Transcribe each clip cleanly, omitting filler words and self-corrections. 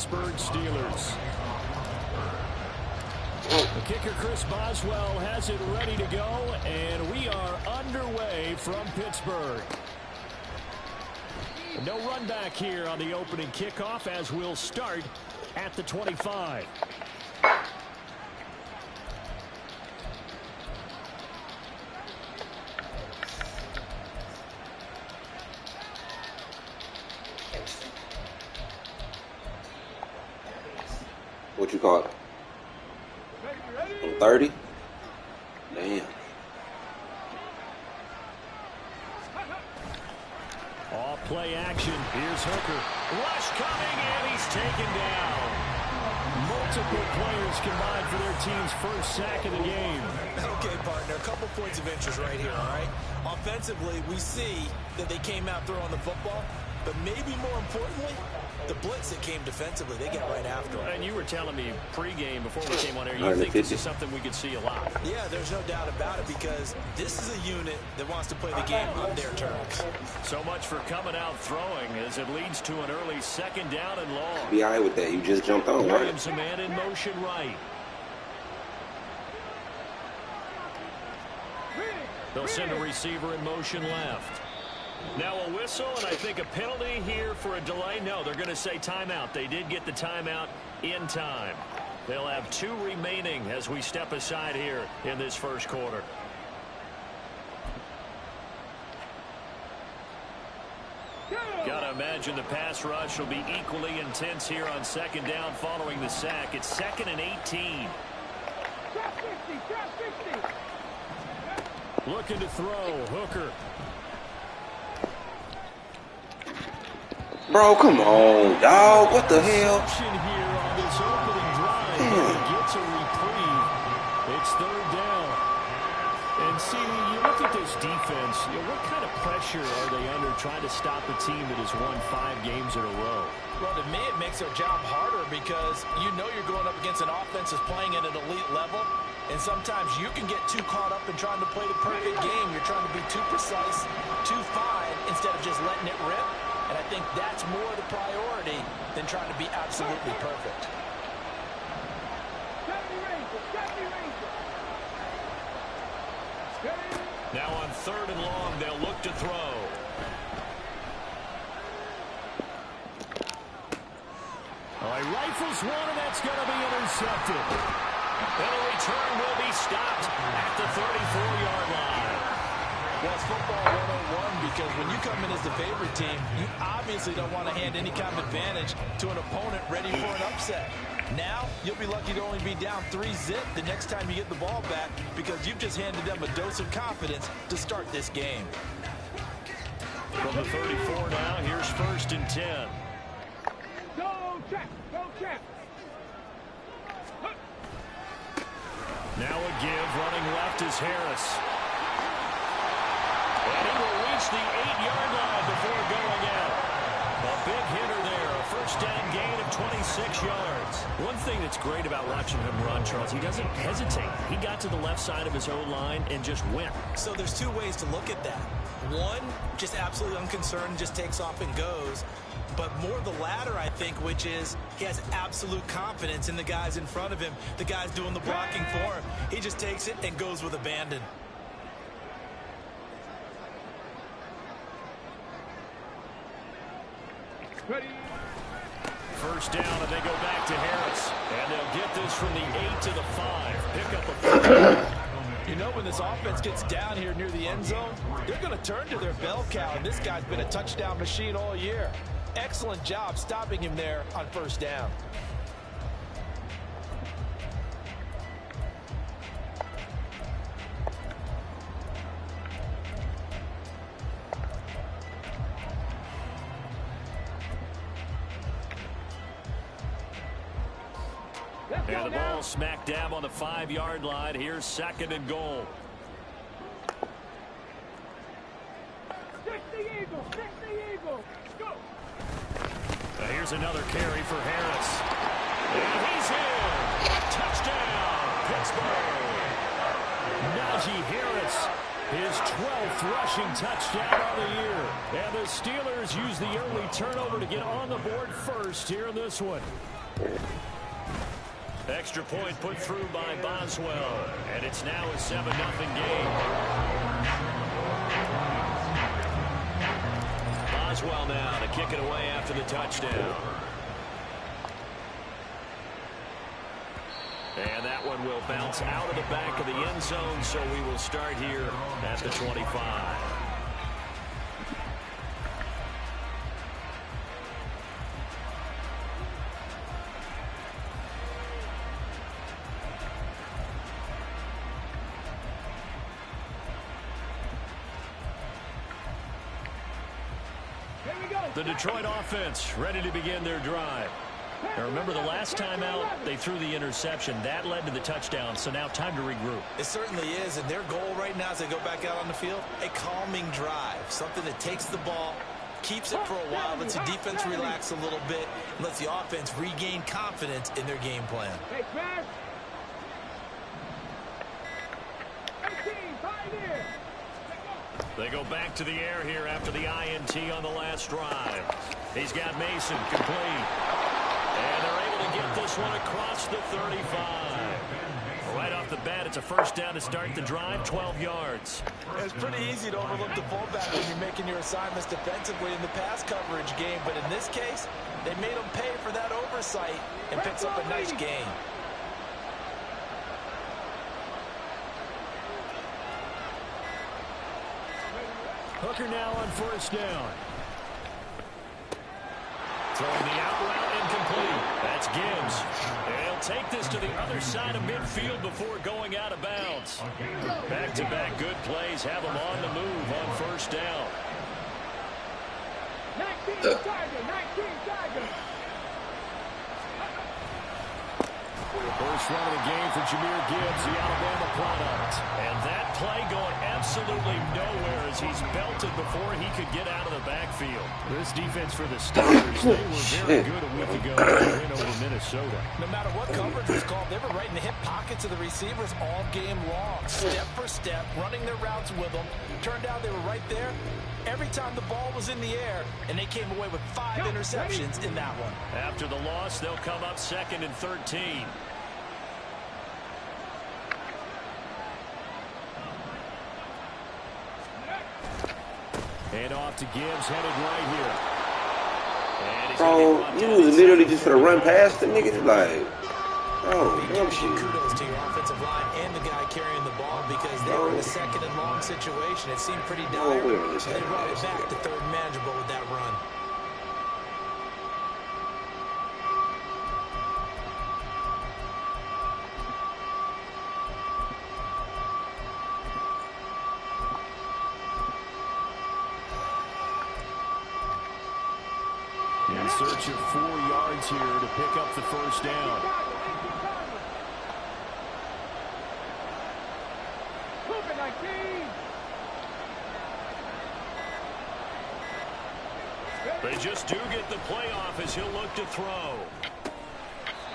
Pittsburgh Steelers. The kicker, Chris Boswell, has it ready to go, and we are underway from Pittsburgh. No run back here on the opening kickoff as we'll start at the 25. What you call it? 30? Damn. Off play action. Here's Hooker. Rush coming, and he's taken down. Multiple players combined for their team's first sack of the game. Okay, partner, a couple points of interest right here, all right? Offensively, we see that they came out throwing the football, but maybe more importantly, the blitz that came defensively, they got right after it. And you were telling me pregame before we came on air, you think this is something we could see a lot. Yeah, there's no doubt about it because this is a unit that wants to play the game on their terms. So much for coming out throwing as it leads to an early second down and long. Be all right with that. You just jumped on, right? Williams, a man in motion right. They'll send a receiver in motion left. Now a whistle, and I think a penalty here for a delay. No, they're going to say timeout. They did get the timeout in time. They'll have 2 remaining as we step aside here in this first quarter. Got to imagine the pass rush will be equally intense here on second down following the sack. It's 2nd and 18. Looking to throw. Hooker. Bro, come on, dog. What the hell? Here on this opening drive, he gets a reprieve. It's 3rd down. And see, you look at this defense, what kind of pressure are they under trying to stop a team that has won 5 games in a row? Well, to me, it makes their job harder because you know you're going up against an offense that's playing at an elite level. And sometimes you can get too caught up in trying to play the perfect game. You're trying to be too precise, too fine, instead of just letting it rip. And I think that's more the priority than trying to be absolutely perfect. Now on 3rd and long, they'll look to throw. Oh, he rifles one, and that's going to be intercepted. And a return will be stopped at the 34-yard line. Well, it's football 101 because when you come in as the favorite team, you obviously don't want to hand any kind of advantage to an opponent ready for an upset. Now, you'll be lucky to only be down 3-zip the next time you get the ball back because you've just handed them a dose of confidence to start this game. From the 34 now, here's 1st and 10. Go check, go check. Now a give, running left is Harris. And he will reach the 8-yard line before going out. A big hitter there, a first down gain of 26 yards. One thing that's great about watching him run, Charles, he doesn't hesitate. He got to the left side of his own line and just went. So there's 2 ways to look at that. One, just absolutely unconcerned, just takes off and goes. But more the latter, I think, which is he has absolute confidence in the guys in front of him, the guys doing the blocking for him. He just takes it and goes with abandon. Ready. First down, and they go back to Harris. And they'll get this from the 8 to the 5. Pick up a 4. You know, when this offense gets down here near the end zone, they're going to turn to their bell cow, and this guy's been a touchdown machine all year. Excellent job stopping him there on first down. And the ball smack dab on the 5-yard line. Here's 2nd and goal. Stick the eagle, stick the eagle. Go. Here's another carry for Harris. And he's in. Touchdown, Pittsburgh. Najee Harris, his 12th rushing touchdown of the year. And the Steelers use the early turnover to get on the board first here in this one. Extra point put through by Boswell, and it's now a 7-0 game. Boswell now to kick it away after the touchdown. And that one will bounce out of the back of the end zone, so we will start here at the 25. The Detroit offense ready to begin their drive. Now remember, the last time out, they threw the interception. That led to the touchdown, so now time to regroup. It certainly is, and their goal right now as they go back out on the field, a calming drive, something that takes the ball, keeps it for a while, lets the defense relax a little bit, and lets the offense regain confidence in their game plan. They go back to the air here after the INT on the last drive. He's got Mason complete. And they're able to get this one across the 35. Right off the bat, it's a first down to start the drive, 12 yards. It's pretty easy to overlook the fullback when you're making your assignments defensively in the pass coverage game. But in this case, they made him pay for that oversight and picks up a nice gain. Hooker now on first down. Throwing the out route incomplete. That's Gibbs. They'll take this to the other side of midfield before going out of bounds. Back-to-back good plays have them on the move on first down. 19 Tiger. First run of the game for Jahmyr Gibbs, the Alabama product. And that play going absolutely nowhere as he's belted before he could get out of the backfield. This defense for the Steelers, they were very good a week ago to win over Minnesota. No matter what coverage was called, they were right in the hip pockets of the receivers all game long. Step for step, running their routes with them. Turned out they were right there every time the ball was in the air, and they came away with 5 interceptions in that one. After the loss, they'll come up 2nd and 13. And off to Gibbs, headed right here. Bro, you was literally just for the run past the niggas, like, oh, damn shit. Kudos to your offensive line and the guy carrying the ball because they were in a 2nd and long situation. It seemed pretty dire. They brought it back to 3rd manageable with that run. In search of 4 yards here to pick up the first down. They just do get the playoff as he'll look to throw.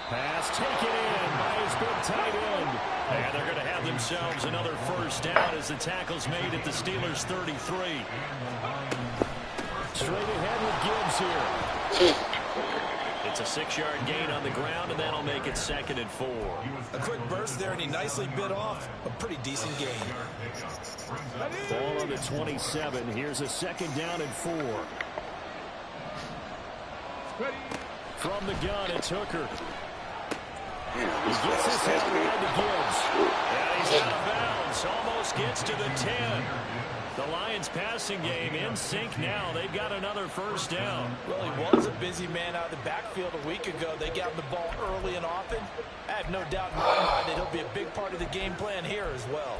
Pass taken in by his big tight end. And they're going to have themselves another first down as the tackle's made at the Steelers' 33. Straight ahead with Gibbs here. It's a 6-yard gain on the ground, and that'll make it 2nd and 4. A quick burst there, and he nicely bit off a pretty decent gain. Ball on the 27. Here's a 2nd down and 4. From the gun, it's Hooker. He gets his head around to Gibbs. And he's out of bounds. Almost gets to the 10. The Lions passing game in sync now. They've got another first down. Well, he was a busy man out of the backfield a week ago. They got the ball early and often. I have no doubt in my mind that he'll be a big part of the game plan here as well.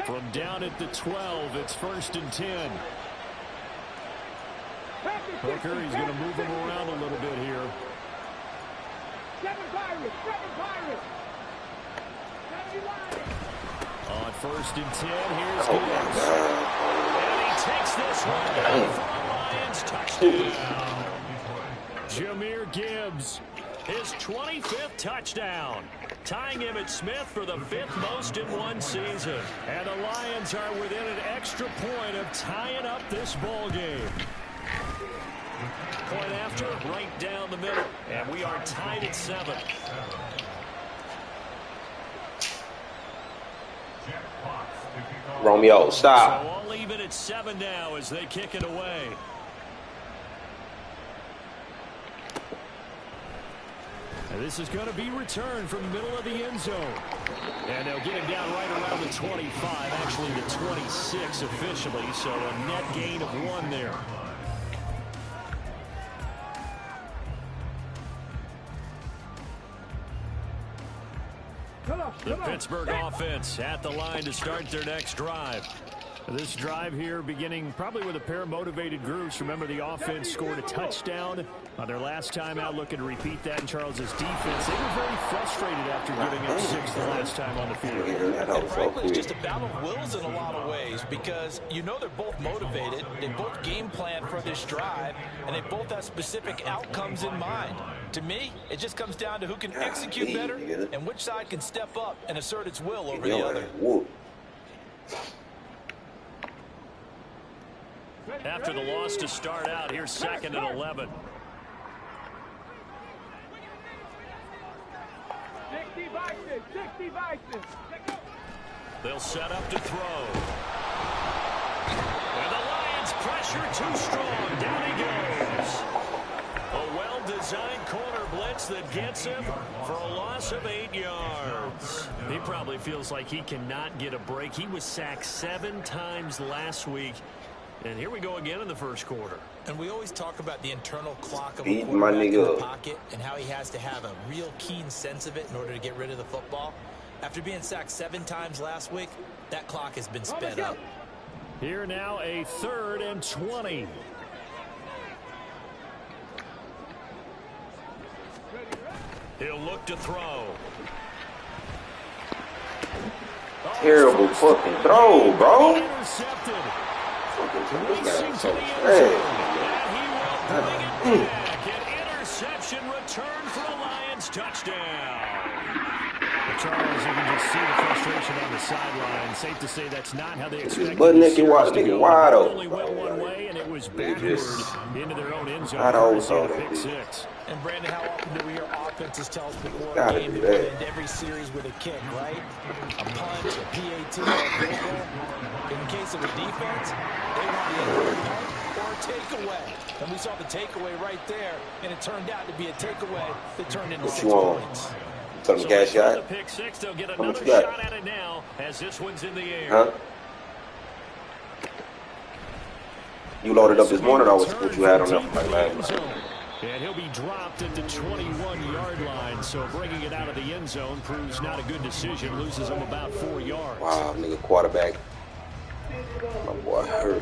From down at the 12, it's 1st and 10. Hooker, he's going to move him around a little bit here. 7 Pirates. On 1st and 10, here's Gibbs. And he takes this one down for the Lions. Touchdown. Jahmyr Gibbs, his 25th touchdown, tying Emmitt Smith for the 5th most in one season. And the Lions are within an extra point of tying up this ball game. Point after, right down the middle. And we are tied at 7. Romeo, stop. So all even at 7 now as they kick it away. And this is going to be returned from the middle of the end zone. And they'll get him down right around the 25, actually the 26 officially, so a net gain of 1 there. The Pittsburgh offense at the line to start their next drive. This drive here beginning probably with a pair of motivated groups. Remember, the offense scored a touchdown on their last time out. Looking to repeat that in Charles's defense. They were very frustrated after giving up 6 the last time on the field. And frankly, it's just a battle of wills in a lot of ways because you know they're both motivated. They both game plan for this drive, and they both have specific outcomes in mind. To me, it just comes down to who can execute better and which side can step up and assert its will over the other. After the loss to start out, here's 2nd and 11. 60 Vikings. They'll set up to throw. And the Lions pressure too strong. Down he goes. A well-designed corner blitz that gets him for a loss of 8 yards. He probably feels like he cannot get a break. He was sacked 7 times last week. And here we go again in the first quarter. And we always talk about the internal clock of Beat a quarterback my in nigga the pocket and how he has to have a real keen sense of it in order to get rid of the football. After being sacked 7 times last week, that clock has been sped up. Here now a 3rd and 20. He'll look to throw. Terrible fucking throw, bro. Intercepted. This so An interception return for the Lions. Touchdown. Charles, you can just see the frustration on the sideline. Safe to say that's not how they expected the series to go. Wide Only went one way, and it was backward into their own end zone. Pick 6. And Brandon, how often do we hear offenses tell us before a game to end every series with a kick, right? A punch, a PAT, or a field goal. In case of a defense, they want the punt or a takeaway. And we saw the takeaway right there, and it turned out to be a takeaway that turned into 6 points. Some cash out. The pick 6, they'll get another shot at it now as this one's in the air. Huh? You loaded up this morning, or was what you had on there like last night? And he'll be dropped at the 21-yard line, so bringing it out of the end zone proves not a good decision. Loses him about 4 yards. Wow, nigga, quarterback. My boy hurt.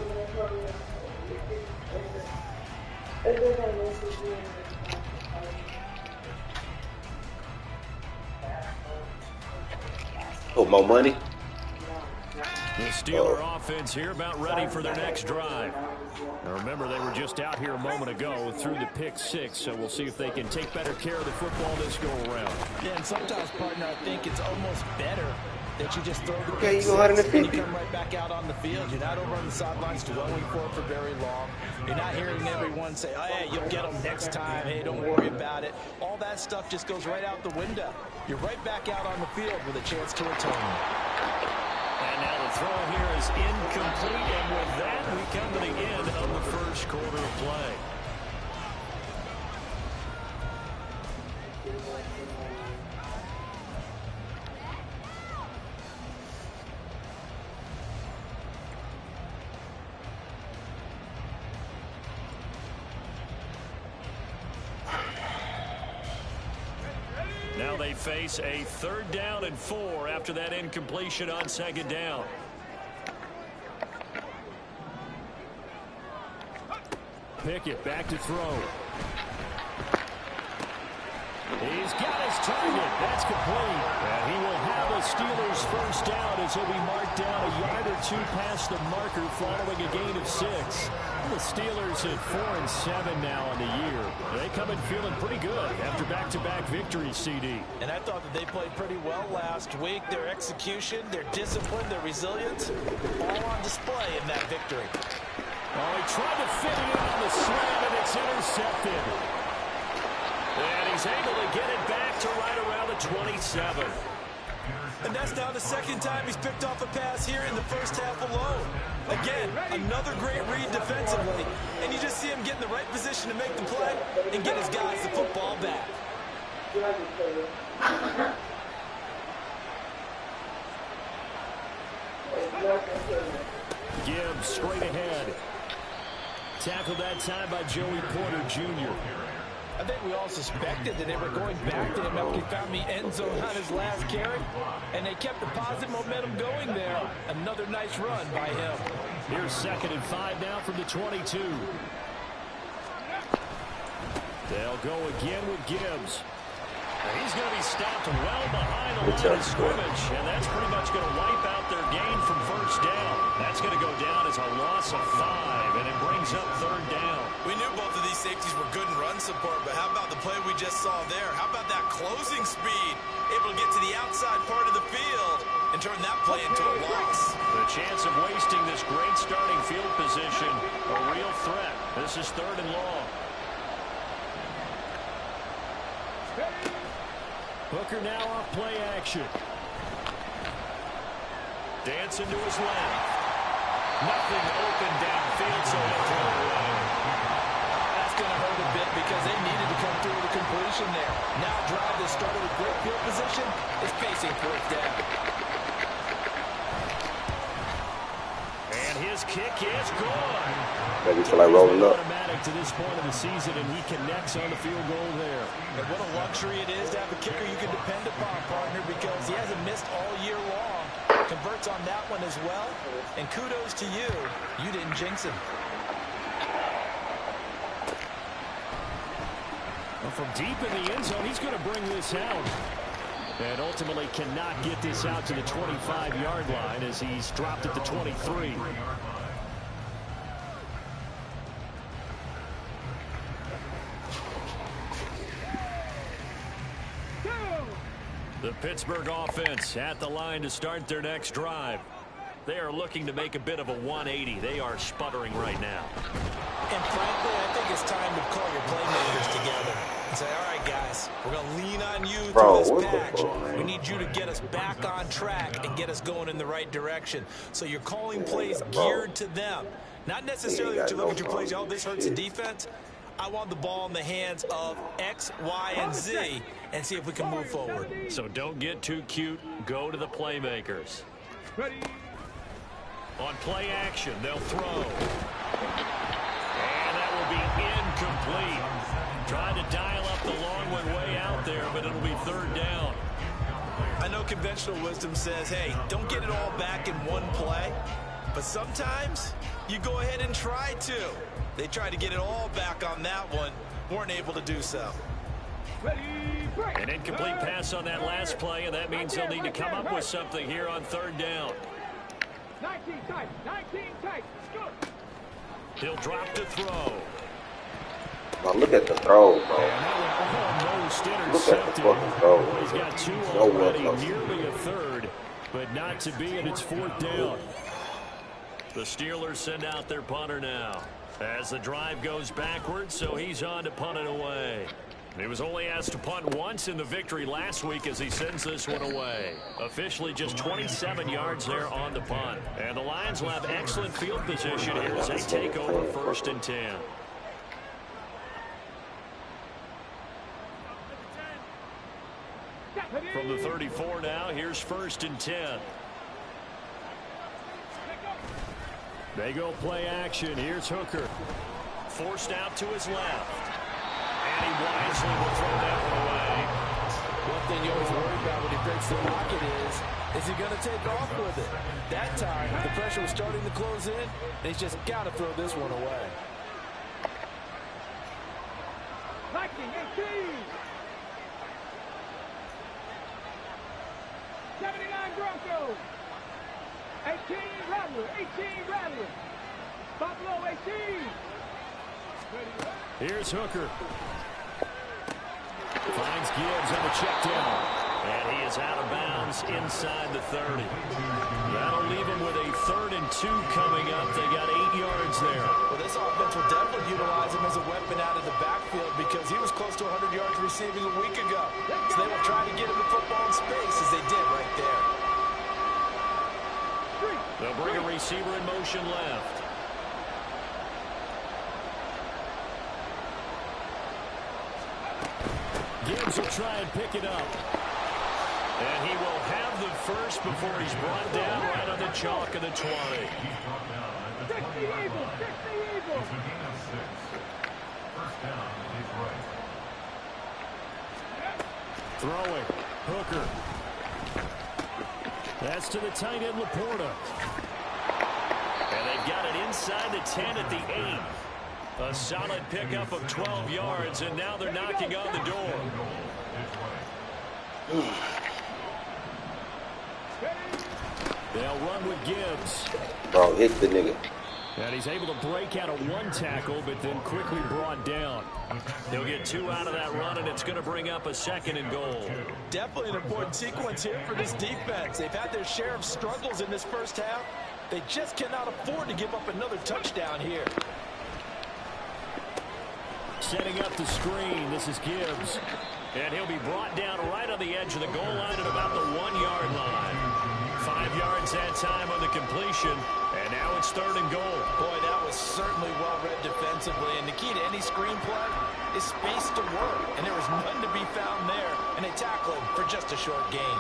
Oh, more money? The Steeler offense here about ready for their next drive. Now remember, they were just out here a moment ago through the pick 6, so we'll see if they can take better care of the football this go around. Yeah, and sometimes, partner, I think it's almost better that you just throw the Okay, pick you go ahead six and and you come right back out on the field. You're not over on the sidelines dwelling for it for very long. You're not hearing everyone say, oh, hey, you'll get them next time. Hey, don't worry about it. All that stuff just goes right out the window. You're right back out on the field with a chance to return. And now the throw here is incomplete, and with that, we come to the end of the first quarter of play. Now they face a 3rd down and 4 after that incompletion on 2nd down. Pickett back to throw. He's got his target. That's complete. And he will have a Steelers first down as he'll be marked down a yard or 2 past the marker following a gain of 6. The Steelers at 4-7 now on the year. They come in feeling pretty good after back-to-back victories, CD. And I thought that they played pretty well last week. Their execution, their discipline, their resilience, all on display in that victory. Oh, he tried to fit it in on the slam, and it's intercepted. And he's able to get it back to right around the 27. And that's now the second time he's picked off a pass here in the first half alone. Again, another great read defensively, and you just see him get in the right position to make the play and get his guys the football back. Gibbs straight ahead. Tackled that time by Joey Porter Jr. I think we all suspected that they were going back to him after he found the end zone on his last carry, and they kept the positive momentum going there. Another nice run by him. Here's 2nd and 5 now from the 22. They'll go again with Gibbs. And he's going to be stopped well behind the line of scrimmage, and that's pretty much going to wipe out their gain from first down. That's going to go down as a loss of 5, and it brings up 3rd down. We knew both of these safeties were good in run support, but how about the play we just saw there? How about that closing speed? Able to get to the outside part of the field and turn that play into a loss. The chance of wasting this great starting field position, a real threat. This is 3rd and long. Hooker now off play action. Dancing to his left. Nothing open downfield, so he'll throw it away. That's going to hurt a bit because they needed to come through with a completion there. Now drive that started with great field position is facing 4th down. And his kick is good. Maybe feel like rolling up. Automatic to this point of the season, and he connects on the field goal there. And what a luxury it is to have a kicker you can depend upon, partner, because he hasn't missed all year long. Converts on that one as well. And kudos to you. You didn't jinx him. Well, from deep in the end zone, he's going to bring this out. And ultimately cannot get this out to the 25-yard line as he's dropped at the 23. The Pittsburgh offense at the line to start their next drive. They are looking to make a bit of a 180. They are sputtering right now. And frankly, I think it's time to call your playmakers together and say, all right, guys, we're going to lean on you through this patch. We need you to get us back on track and get us going in the right direction. So you're calling plays geared to them. Not necessarily that you look at your plays, oh, this hurts the defense. I want the ball in the hands of X, Y, and Z and see if we can move forward. So don't get too cute. Go to the playmakers. Ready. On play action, they'll throw. And that will be incomplete. Trying to dial up the long one way out there, but it'll be 3rd down. I know conventional wisdom says, hey, don't get it all back in one play. But sometimes you go ahead and try to. They tried to get it all back on that one. Weren't able to do so. Ready, break. An incomplete pass on that last play, and that means they'll need to come up with something here on 3rd down. 19 tight, 19 tight. Good. He'll drop to throw. Now look at the throw, bro. And that one almost Look intercepted. at the fucking throw. Well, he's got 2 No already, work. nearly a 3rd, but not to be, and it's 4th down. The Steelers send out their punter now as the drive goes backwards, so he's on to punt it away. He was only asked to punt once in the victory last week as he sends this one away. Officially just 27 yards there on the punt. And the Lions will have excellent field position here as they take over 1st and 10. From the 34 now, here's 1st and 10. They go play action. Here's Hooker. Forced out to his left. And he wisely will throw that one away. One thing you always worry about when he breaks the pocket is he going to take off with it? That time, the pressure was starting to close in, and he's just got to throw this one away. 19, 79 Broncos. 18 Rattler. 18 Rattler. Buffalo 18. Here's Hooker. Finds Gibbs on the check down. And he is out of bounds inside the 30. That'll leave him with a 3rd and 2 coming up. They got 8 yards there. Well, this offense will definitely utilize him as a weapon out of the backfield because he was close to 100 yards receiving a week ago. So they will try to get him the football in space as they did right there. They'll bring a receiver in motion left. Gibbs will try and pick it up. And he will have the first before he's brought down right on the chalk of the 20. Stick the Eagles! Stick the Eagles! Throwing. Hooker. That's to the tight end, Laporta. And they've got it inside the 10 at the 8. A solid pickup of 12 yards, and now they're knocking on the door. They'll run with Gibbs. Bro, hit the nigga. And he's able to break out of 1 tackle, but then quickly brought down. He'll get 2 out of that run, and it's going to bring up a 2nd and goal. Definitely an important sequence here for this defense. They've had their share of struggles in this first half. They just cannot afford to give up another touchdown here. Setting up the screen, this is Gibbs. And he'll be brought down right on the edge of the goal line at about the 1-yard line. 5 yards that time on the completion, and now it's 3rd and goal. Boy, that was certainly well read defensively, and the key to any screenplay is space to work, and there was none to be found there, and they tackle him for just a short gain.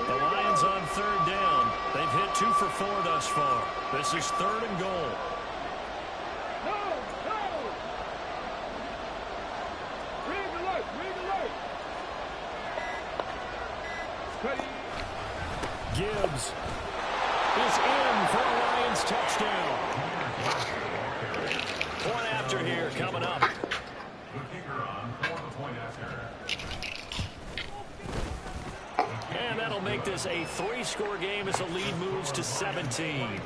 The Lions on 3rd down. They've hit 2 for 4 thus far. This is 3rd and goal. Gibbs is in for a Lions touchdown. Point after here coming up. And that'll make this a 3-score game as the lead moves to 17.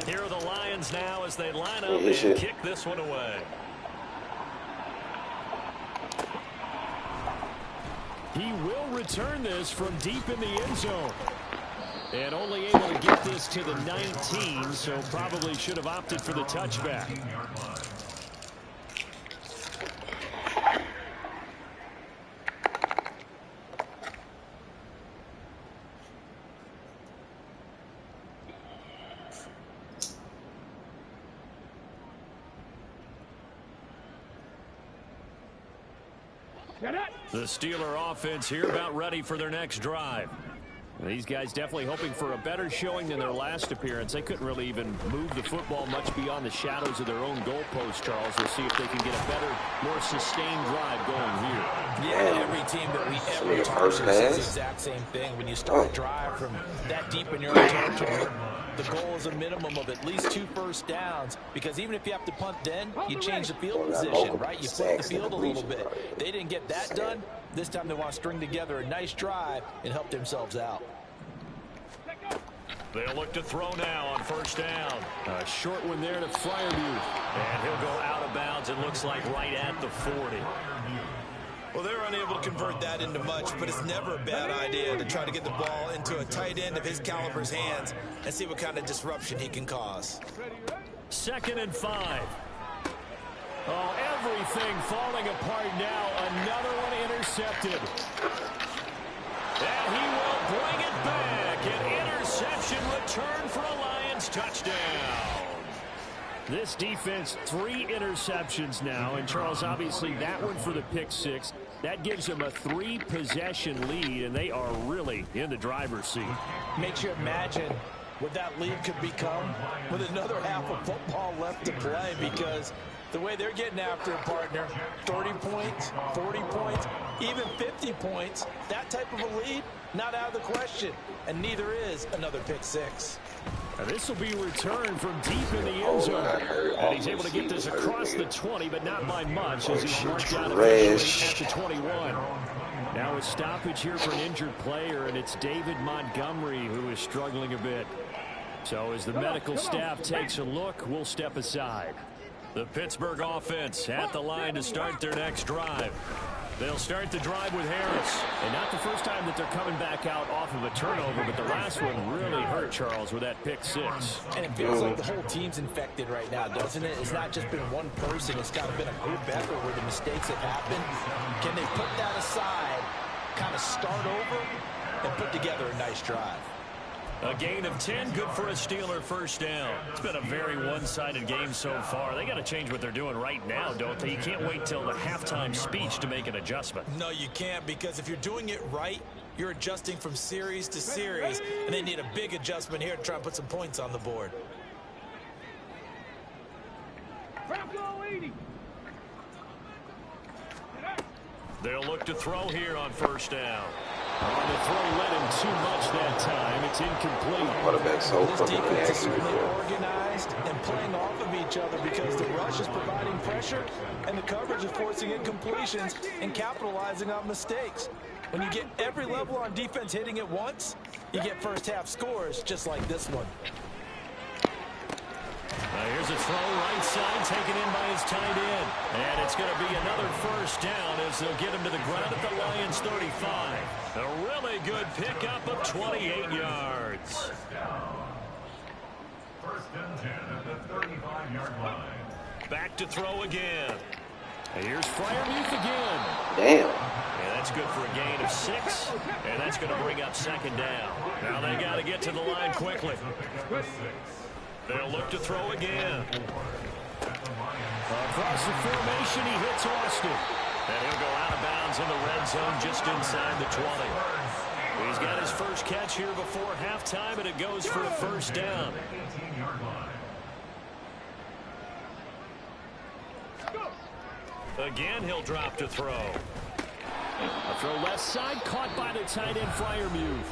Here are the Lions now as they line up and kick this one away. He will return this from deep in the end zone. And only able to get this to the 19, so probably should have opted for the touchback. The Steeler offense here about ready for their next drive. These guys definitely hoping for a better showing than their last appearance. They couldn't really even move the football much beyond the shadows of their own goalpost, Charles. We'll see if they can get a better, more sustained drive going here. Yeah, every team that we ever talk to says the exact same thing. When you start a drive from that deep in your own territory, the goal is a minimum of at least 2 first downs, because even if you have to punt then, you change the field position, right? You flip the field a little bit. They didn't get that done. This time they want to string together a nice drive and help themselves out. They'll look to throw now on 1st down. A short one there to Freiermuth. And he'll go out of bounds, it looks like right at the 40. Well, they're unable to convert that into much, but it's never a bad idea to try to get the ball into a tight end of his caliber's hands and see what kind of disruption he can cause. 2nd and 5. Oh, everything falling apart now. Another one intercepted. And he will bring it back. An interception return for a Lions touchdown. This defense, 3 interceptions now. And, Charles, obviously that one for the pick 6. That gives them a 3-possession lead, and they are really in the driver's seat. Makes you imagine what that lead could become with another half of football left to play, because the way they're getting after a partner, 30 points, 40 points, even 50 points, that type of a lead, not out of the question. And neither is another pick 6. Now this will be returned from deep in the end zone. And he's able to get this across the 20, but not by much, as he's marked out officially at the 21. Now a stoppage here for an injured player, and it's David Montgomery who is struggling a bit. So as the medical staff takes a look, we'll step aside. The Pittsburgh offense at the line to start their next drive. They'll start the drive with Harris. And not the first time that they're coming back out off of a turnover, but the last one really hurt, Charles, with that pick six. And it feels like the whole team's infected right now, doesn't it? It's not just been one person. It's kind of been a group effort where the mistakes have happened. Can they put that aside, kind of start over, and put together a nice drive? A gain of 10, good for a Steeler first down. It's been a very one-sided game so far. They got to change what they're doing right now, don't they? You can't wait till the halftime speech to make an adjustment. No, you can't, because if you're doing it right, you're adjusting from series to series, and they need a big adjustment here to try and put some points on the board. They'll look to throw here on first down. On the throw led him too much that time. It's incomplete. Quarterback so This fucking defense is inaccurate. certainly organized and playing off of each other because the rush is providing pressure and the coverage is forcing incompletions and capitalizing on mistakes. When you get every level on defense hitting at once, you get first half scores just like this one. Here's a throw right side taken in by his tight end. And it's going to be another first down as they'll get him to the ground at the Lions 35. A really good pickup of 28 yards. First and 10 at the 35-yard line. Back to throw again. And here's Freiermuth again. Damn. And that's good for a gain of 6. And that's going to bring up second down. Now they got to get to the line quickly. They'll look to throw again. Across the formation, he hits Austin. And he'll go out of bounds in the red zone just inside the 20. He's got his first catch here before halftime, and it goes for a first down. Again, he'll drop to throw. A throw left side, caught by the tight end, Freiermuth.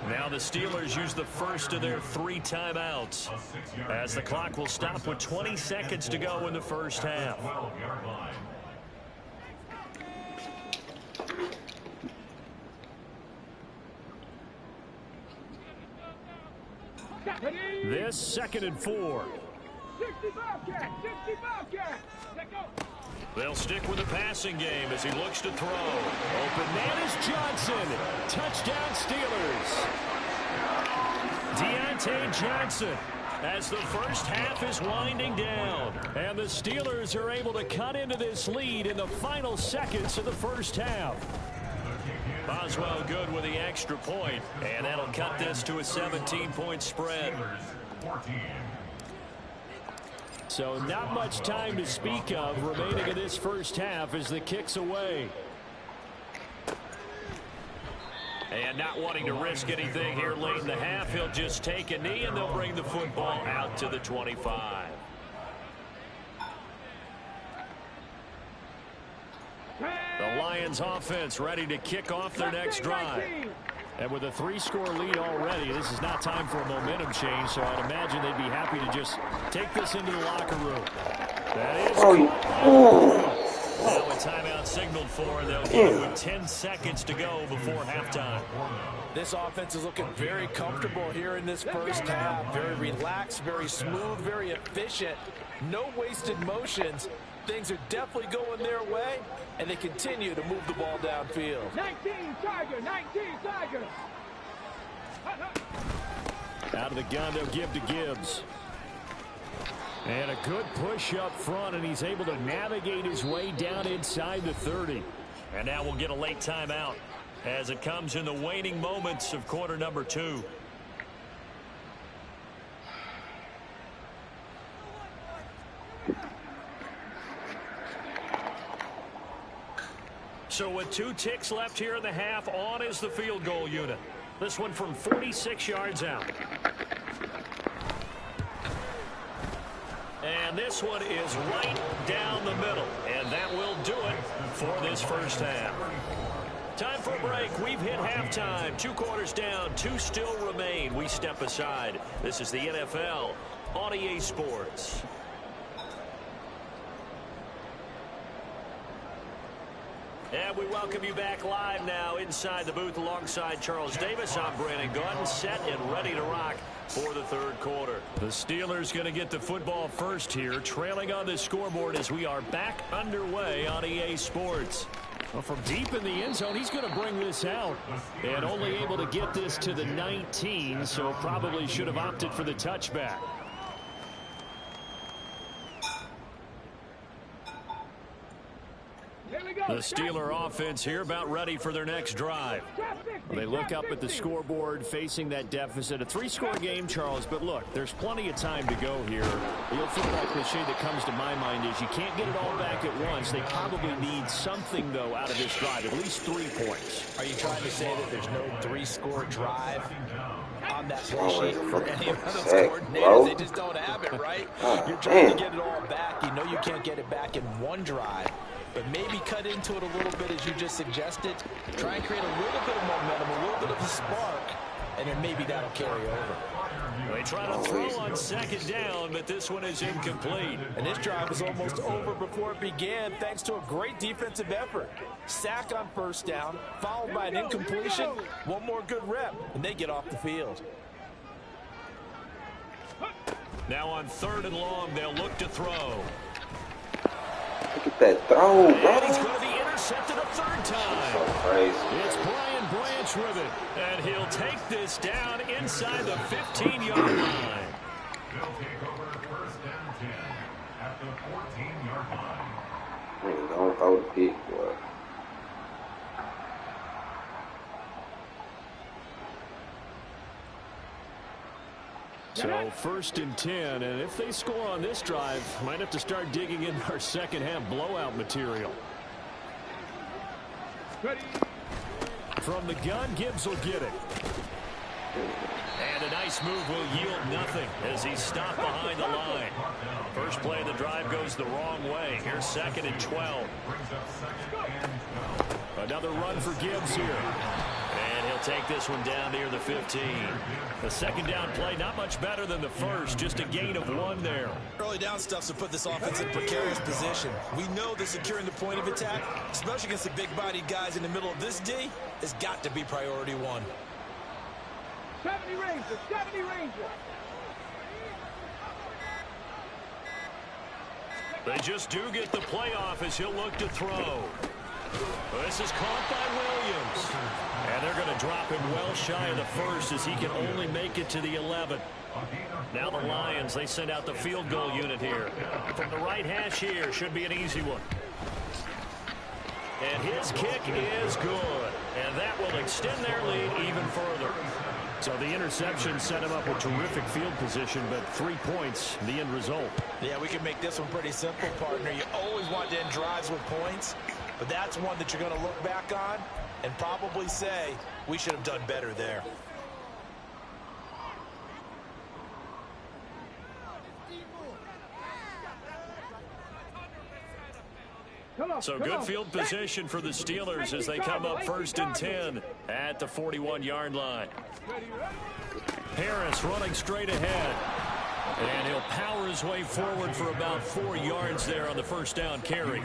Now the Steelers use the first of their 3 timeouts as the clock will stop with 20 seconds to go in the first half. This 2nd and 4. 65 cat, 65 cat. Let go. They'll stick with the passing game as he looks to throw. Open man is Johnson. Touchdown Steelers. Deontay Johnson as the first half is winding down. And the Steelers are able to cut into this lead in the final seconds of the first half. Boswell good with the extra point, and that'll cut this to a 17-point spread. So not much time to speak of remaining in this first half as the kick's away. And not wanting to risk anything here late in the half, he'll just take a knee and they'll bring the football out to the 25. The Lions offense ready to kick off their next drive. And with a 3-score lead already, this is not time for a momentum change, so I'd imagine they'd be happy to just take this into the locker room. That is now a timeout signaled for, and they'll give it with 10 seconds to go before halftime. This offense is looking very comfortable here in this first half. Very relaxed, very smooth, very efficient. No wasted motions. Things are definitely going their way, and they continue to move the ball downfield. 19 Tiger, 19 Tiger. Out of the gun, they'll give to Gibbs. And a good push up front, and he's able to navigate his way down inside the 30. And now we'll get a late timeout as it comes in the waning moments of quarter number 2. So with 2 ticks left here in the half, on is the field goal unit. This one from 46 yards out. And this one is right down the middle. And that will do it for this first half. Time for a break. We've hit halftime. 2 quarters down, 2 still remain. We step aside. This is the NFL on EA Sports. And we welcome you back live now inside the booth alongside Charles Davis. I'm Brandon Gordon, set and ready to rock for the third quarter. The Steelers going to get the football first here, trailing on the scoreboard as we are back underway on EA Sports. Well, from deep in the end zone, he's going to bring this out. And only able to get this to the 19, so probably should have opted for the touchback. The Steeler offense here about ready for their next drive. They look up at the scoreboard facing that deficit. A three-score game, Charles, but look, there's plenty of time to go here. The old football cliche that comes to my mind is you can't get it all back at once. They probably need something, though, out of this drive, at least 3 points. Are you trying to say that there's no three-score drive on that play sheet for any of those coordinators? They just don't have it, right? You're trying to get it all back. You know you can't get it back in one drive. But maybe cut into it a little bit as you just suggested. Try and create a little bit of momentum, a little bit of a spark, and then maybe that'll carry over. They try to throw on second down, but this one is incomplete. And this drive was almost over before it began thanks to a great defensive effort. Sack on first down, followed by an incompletion. One more good rep, and they get off the field. Now on 3rd and long, they'll look to throw. Look at that throw, bro. And he's going to be intercepted a third time. So crazy. It's Brian Branch with it. And he'll take this down inside the 15-yard line. They'll take over first and 10 at the 14-yard line. Don't throw the pick, boy. So 1st and 10, and if they score on this drive, might have to start digging in our second half blowout material. From the gun, Gibbs will get it. And a nice move will yield nothing as he's stopped behind the line. First play of the drive goes the wrong way. Here's 2nd and 12. Another run for Gibbs here. And he'll take this one down near the 15. The second down play, not much better than the first, just a gain of 1 there. Early down stuff to put this offense in precarious position. We know that securing the point of attack, especially against the big-bodied guys in the middle of this D, has got to be priority 1. 70 Rangers, 70 Rangers. They just do get the playoff as he'll look to throw. This is caught by Williams. And they're going to drop him well shy of the first as he can only make it to the 11. Now the Lions, they send out the field goal unit here. From the right hash here, should be an easy one. And his kick is good. And that will extend their lead even further. So the interception set him up with terrific field position, but 3 points, the end result. Yeah, we can make this one pretty simple, partner. You always want to end drives with points, but that's one that you're going to look back on and probably say, we should have done better there. So good field position for the Steelers as they come up 1st and 10 at the 41-yard line. Harris running straight ahead. And he'll power his way forward for about 4 yards there on the first down carry.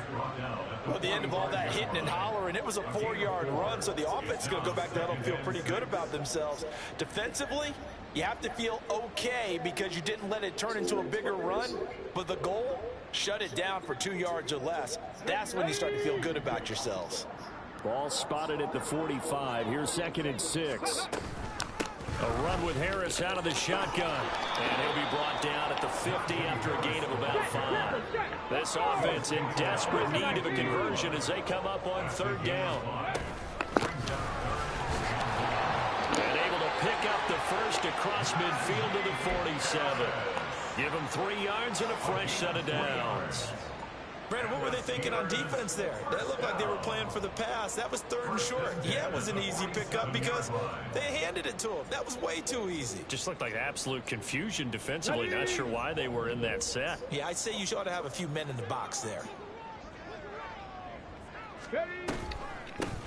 Well, at the end of all that hitting and hollering, it was a 4-yard run, so the offense is going to go back there and feel pretty good about themselves. Defensively, you have to feel okay because you didn't let it turn into a bigger run, but the goal, shut it down for 2 yards or less. That's when you start to feel good about yourselves. Ball spotted at the 45. Here's 2nd and 6. A run with Harris out of the shotgun. And he'll be brought down at the 50 after a gain of about 5. This offense in desperate need of a conversion as they come up on 3rd down. And able to pick up the first across midfield to the 47. Give them 3 yards and a fresh set of downs. Brandon, what were they thinking on defense there? That looked like they were playing for the pass. That was 3rd and short. Yeah, it was an easy pickup because they handed it to him. That was way too easy. Just looked like absolute confusion defensively. Not sure why they were in that set. Yeah, I'd say you ought to have a few men in the box there.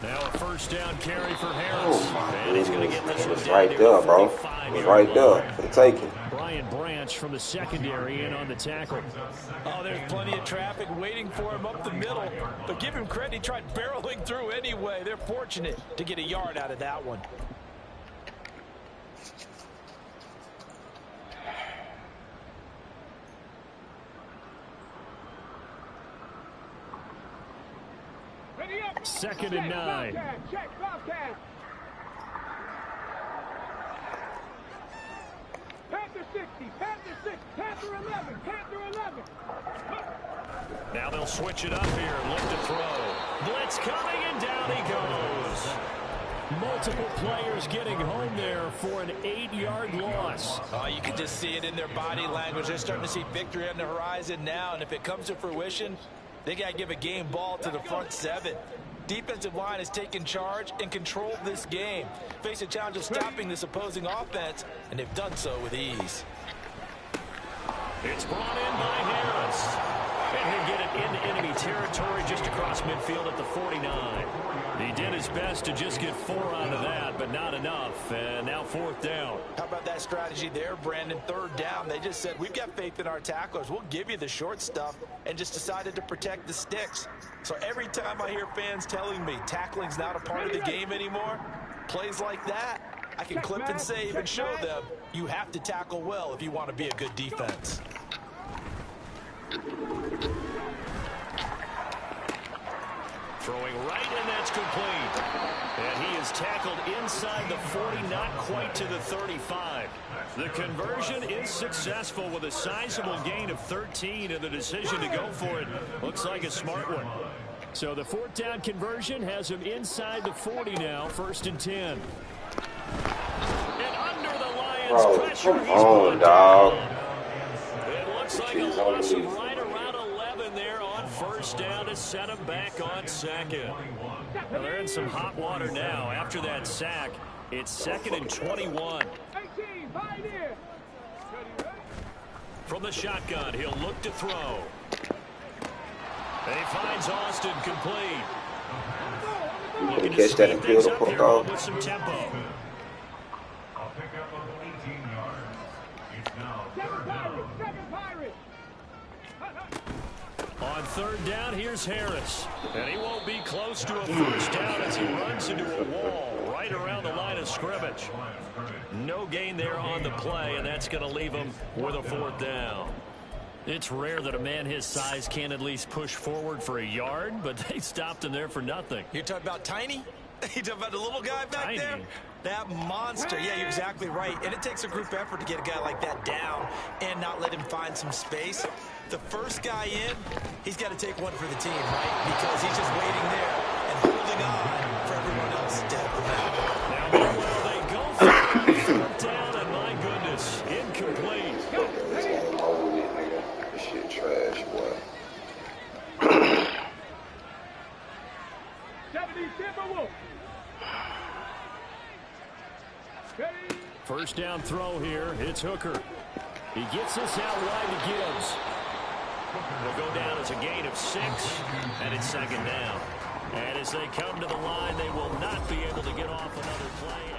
Now a first down carry for Harris. Oh, my and he's going to get this one right there, bro. It was right there for the taking. Brian Branch from the secondary in on the tackle. Oh, there's plenty of traffic waiting for him up the middle. But give him credit, he tried barreling through anyway. They're fortunate to get a yard out of that one. Second and 9. Check, Bobcat. Panther 60, Panther 6, Panther 11, Panther 11. Now they'll switch it up here. Look to throw. Blitz coming, and down he goes. Multiple players getting home there for an 8-yard loss. Oh, you can just see it in their body language. They're starting to see victory on the horizon now, and if it comes to fruition, they got to give a game ball to the front 7. Defensive line has taken charge and controlled this game. Face a challenge of stopping this opposing offense, and they've done so with ease. It's brought in by Harris. And he'll get it into enemy territory just across midfield at the 49. He did his best to just get 4 out of that, but not enough. And now 4th down. How about that strategy there, Brandon? 3rd down. They just said, we've got faith in our tacklers. We'll give you the short stuff, and just decided to protect the sticks. So every time I hear fans telling me tackling's not a part of the game anymore, plays like that, I can clip and save and show them you have to tackle well if you want to be a good defense. Throwing right, and that's complete. And he is tackled inside the 40, not quite to the 35. The conversion is successful with a sizable gain of 13, and the decision to go for it looks like a smart one. So the 4th down conversion has him inside the 40 now, 1st and 10. And under the Lions' pressure, come he's on, dog. It looks like a loss of right around 11 there on 1st down to set him back on 2nd. Well, they're in some hot water now. After that sack, it's 2nd and 21. 18, pioneer. From the shotgun, he'll look to throw. And he finds Austin complete. Looking to speed things up here on with some tempo. A pickup of 18 yards. It's now 3rd down. Second pirate. On 3rd down, here's Harris. And he won't be close to a 1st down as he runs into a wall right around the line of scrimmage. No gain there on the play, and that's going to leave him with a 4th down. It's rare that a man his size can at least push forward for a yard, but they stopped him there for nothing. You're talking about Tiny? You talking about the little guy back Tiny. there? That monster. Yeah, you're exactly right. And it takes a group effort to get a guy like that down and not let him find some space. The first guy in, he's got to take one for the team, right? Because he's just waiting there and holding on for everyone else to help him out. Now, meanwhile, they go for it. 4th down, and my goodness, incomplete. This shit trash, boy. 70 Timberwolves. 1st down throw here. It's Hooker. He gets this out wide to Gibbs. Will go down as a gain of 6, and it's 2nd down. And as they come to the line, they will not be able to get off another play.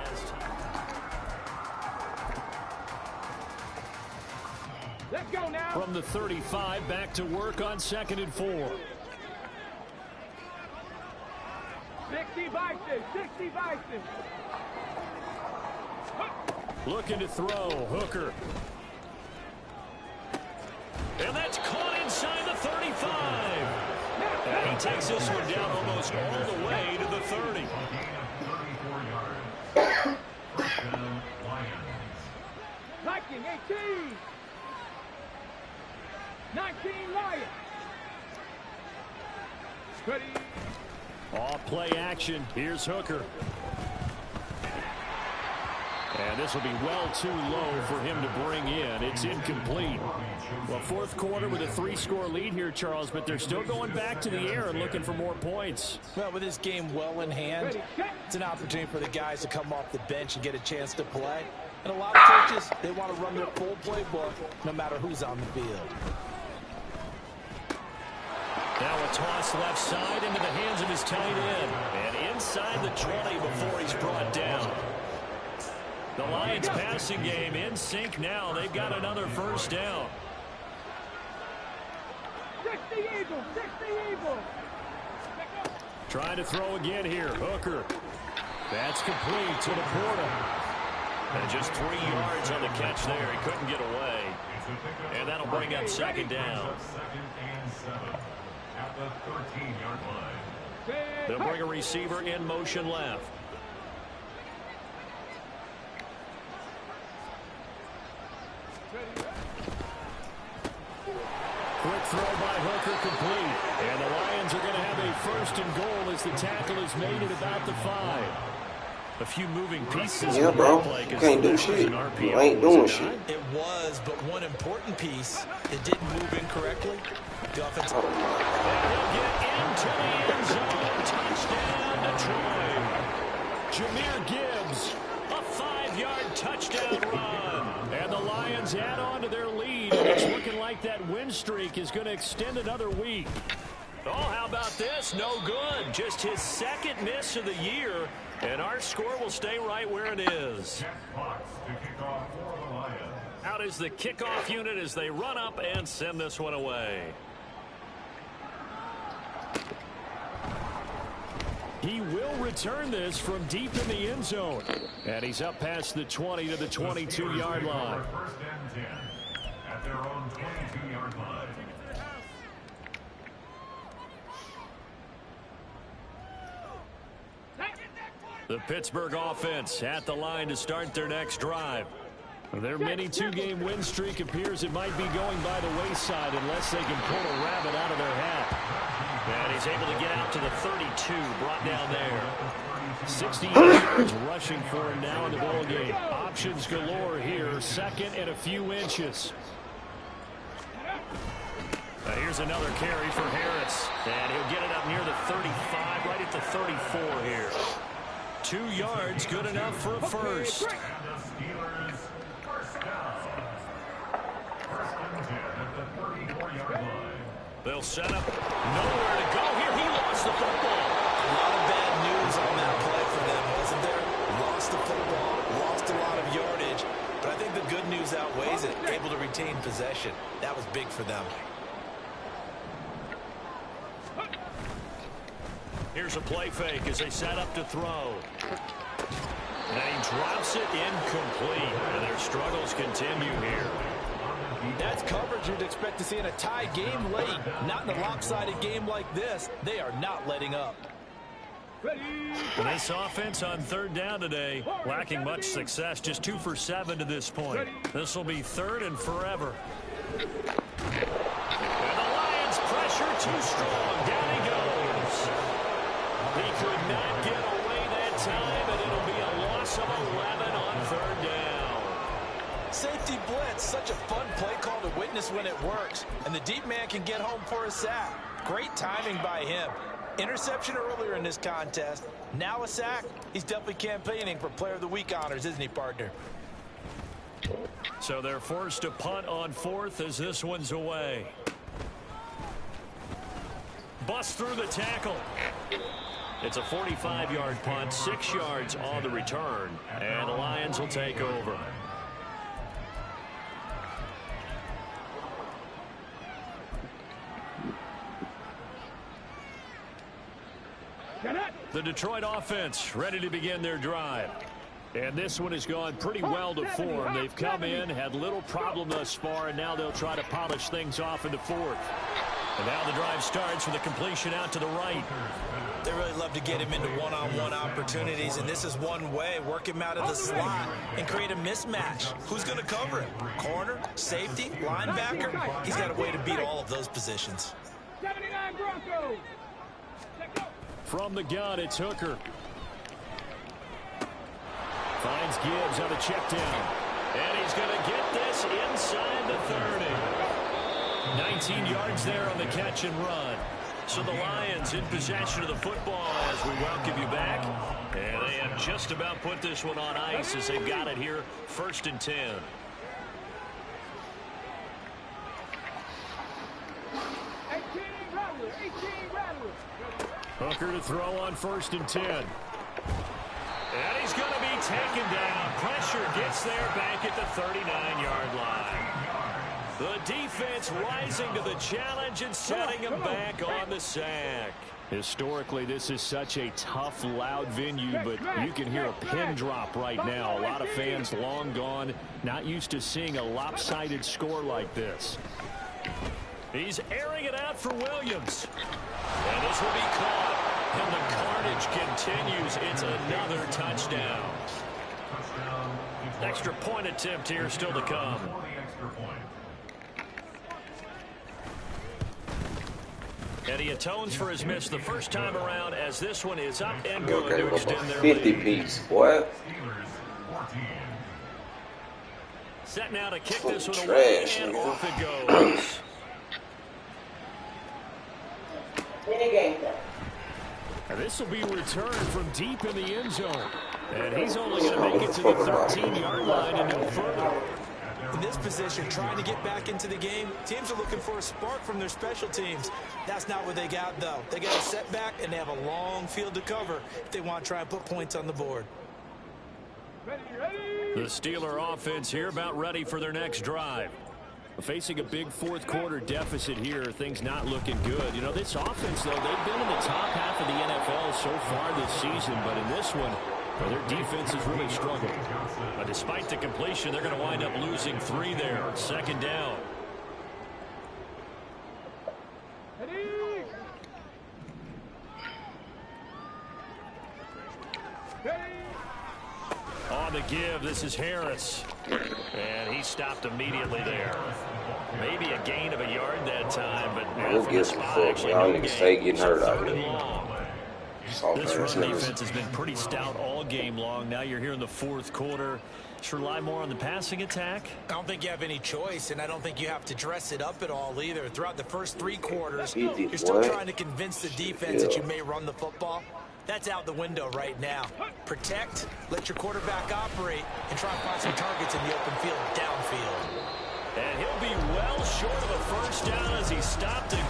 Let's go now. From the 35, back to work on 2nd and 4. 60 Bison, 60 Bison. Looking to throw, Hooker. And that's caught inside the 35. And he takes this one down almost all the way to the 30. 34 yards. 1st down, Lions. Viking, 18. 19 Lions. Ready. Off play action. Here's Hooker. And this will be well too low for him to bring in. It's incomplete. Well, 4th quarter with a 3-score lead here, Charles, but they're still going back to the air and looking for more points. Well, with this game well in hand, it's an opportunity for the guys to come off the bench and get a chance to play. And a lot of coaches, they want to run their full playbook no matter who's on the field. Now a toss left side into the hands of his tight end. And inside the 20 before he's brought down. The Lions passing game in sync now. They've got another first down. Trying to throw again here. Hooker. That's complete to the Porter. And just 3 yards on the catch there. He couldn't get away. And that'll bring up second down. Second and 7 at the 13-yard line. They'll bring a receiver in motion left. Quick throw by Hooker, complete. And the Lions are going to have a first and goal as the tackle is made at about the 5. A few moving pieces. Yeah, bro. You can't do shit. You ain't doing shit. It was, but one important piece that didn't move incorrectly. The offensive. Oh, my. He'll get into the end zone. Touchdown, Detroit. Jahmyr Gibbs, a 5-yard touchdown run. And the Lions add on to their lead. And it's looking like that win streak is going to extend another week. Oh, how about this? No good. Just his second miss of the year. And our score will stay right where it is. Out is the kickoff unit as they run up and send this one away. He will return this from deep in the end zone. And he's up past the 20 to the 22-yard line. First and 10 at their own 22-yard line. The Pittsburgh offense at the line to start their next drive. Their mini 2-game win streak appears it might be going by the wayside unless they can pull a rabbit out of their hat. And he's able to get out to the 32, brought down there. 68 yards rushing for him now in the ball game. Options galore here, second and a few inches. Here's another carry for Harris. And he'll get it up near the 35, right at the 34 here. 2 yards, good enough for a first. And the Steelers first down. First and 10 at the 34-yard line. They'll set up, nowhere to go here. He lost the football. A lot of bad news on that play for them, wasn't there? Lost the football, lost a lot of yardage. But I think the good news outweighs it. Able to retain possession. That was big for them. Here's a play fake as they set up to throw. And he drops it incomplete. And their struggles continue here. That's coverage you'd expect to see in a tie game late. Not in a lopsided game like this. They are not letting up. This offense on third down today, lacking much success. Just 2 for 7 to this point. This will be third and forever. And the Lions pressure too strong. Down he goes. He could not get away that time, and it'll be a loss of 11 on third down. Safety blitz, such a fun play call to witness when it works. And the deep man can get home for a sack. Great timing by him. Interception earlier in this contest. Now a sack. He's definitely campaigning for Player of the Week honors, isn't he, partner? So they're forced to punt on fourth as this one's away. Bust through the tackle. It's a 45-yard punt, 6 yards on the return, and the Lions will take over. The Detroit offense ready to begin their drive. And this one has gone pretty well to form. They've come in, had little problem thus far, and now they'll try to polish things off in the fourth. And now the drive starts with a completion out to the right. They really love to get him into one-on-one opportunities, and this is one way. Work him out of the slot and create a mismatch. Who's going to cover him? Corner, safety, linebacker? He's got a way to beat all of those positions. 79 Broncos. From the gun, it's Hooker. Finds Gibbs on a check down. And he's going to get this inside the 30. 19 yards there on the catch and run. So the Lions in possession of the football as we welcome you back. And they have just about put this one on ice as they've got it here, 1st and 10. Hooker to throw on 1st and 10. And he's going to be taken down. Pressure gets there back at the 39-yard line. The defense rising to the challenge and setting him back on the sack. Historically, this is such a tough, loud venue, but you can hear a pin drop right now. A lot of fans long gone, not used to seeing a lopsided score like this. He's airing it out for Williams. And this will be caught. And the carnage continues. It's another touchdown. Extra point attempt here still to come. And he atones for his miss the first time around as this one is up and good to extend their 50 lead. piece, boy. Set now to kick this one away, and off it goes. And this will be returned from deep in the end zone. And he's only going to make it to the 13-yard line and no further. In this position, trying to get back into the game, teams are looking for a spark from their special teams. That's not what they got, though. They got a setback, and they have a long field to cover if they want to try and put points on the board. The Steeler offense here about ready for their next drive. Facing a big fourth-quarter deficit here, things not looking good. You know, this offense, though, they've been in the top half of the NFL so far this season, but in this one, well, their defense has really struggled. But despite the completion, they're going to wind up losing 3 there. Second down. On the give, this is Harris. And he stopped immediately there. Maybe a gain of a yard that time, but We'll get some fuck. Y'all niggas stay getting hurt out here. This run defense has been pretty stout all game long. Now you're here in the fourth quarter. Should rely more on the passing attack. I don't think you have any choice, and I don't think you have to dress it up at all either. Throughout the first 3 quarters, you're still trying to convince the defense that you may run the football. That's out the window right now. Protect, let your quarterback operate, and try and find some targets in the open field downfield. And he'll be well short of a first down as he stopped again.